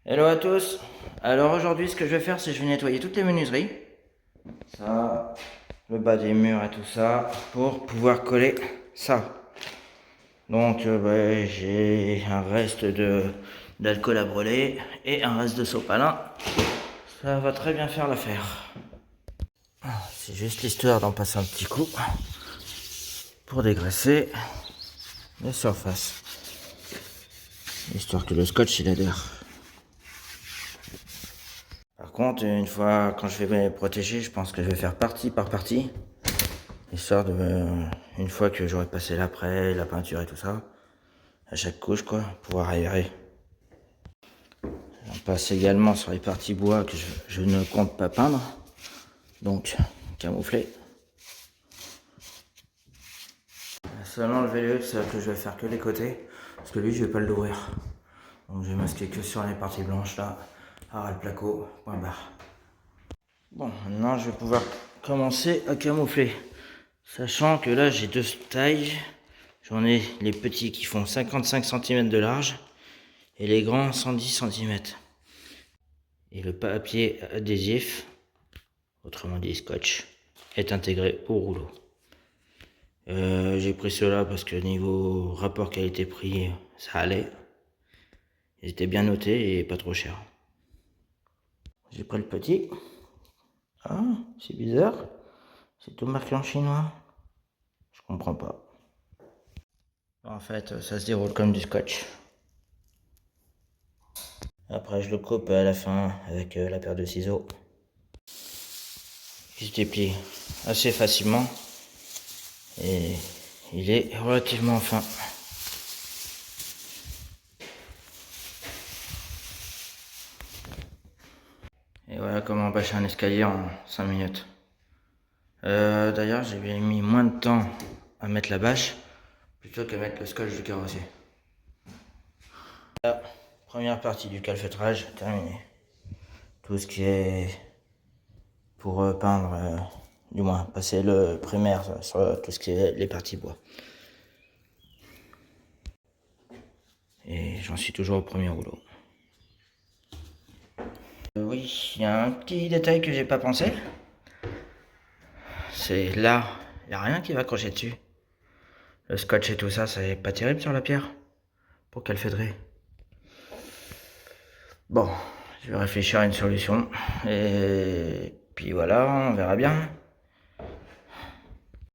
Hello à tous. Alors aujourd'hui ce que je vais faire c'est je vais nettoyer toutes les menuiseries. Ça, le bas des murs et tout ça pour pouvoir coller ça. Donc j'ai un reste d'alcool à brûler et un reste de sopalin. Ça va très bien faire l'affaire. C'est juste l'histoire d'en passer un petit coup pour dégraisser les surfaces. Histoire que le scotch il adhère. Par contre, une fois, quand je vais protéger, je pense que je vais faire partie par partie. Histoire de, une fois que j'aurai passé l'après, la peinture et tout ça, à chaque couche, quoi, pouvoir aérer. J'en passe également sur les parties bois que je ne compte pas peindre. Donc, camoufler. Seulement le Velux que je vais faire que les côtés, parce que lui, je vais pas l'ouvrir. Donc, je vais masquer que sur les parties blanches, là, à le placo, point barre. Bon, maintenant je vais pouvoir commencer à camoufler. Sachant que là j'ai deux tailles. J'en ai les petits qui font 55 cm de large et les grands 110 cm. Et le papier adhésif, autrement dit scotch, est intégré au rouleau. J'ai pris ceux-là parce que niveau rapport qualité-prix, ça allait. Ils étaient bien notés et pas trop chers. J'ai pris le petit. Ah, c'est bizarre. C'est tout marqué en chinois. Je comprends pas. En fait, ça se déroule comme du scotch. Après, je le coupe à la fin avec la paire de ciseaux. Il se déplie assez facilement et il est relativement fin. Et voilà comment bâcher un escalier en 5 minutes. D'ailleurs, j'ai mis moins de temps à mettre la bâche plutôt qu'à mettre le scotch du carrossier. La première partie du calfeutrage terminée. Tout ce qui est pour peindre, du moins passer le primaire sur tout ce qui est les parties bois. Et j'en suis toujours au premier rouleau. Oui, il y a un petit détail que j'ai pas pensé. C'est là, il n'y a rien qui va accrocher dessus. Le scotch et tout ça, c'est pas terrible sur la pierre. Pour qu'elle fêterait. Bon, je vais réfléchir à une solution. Et puis voilà, on verra bien.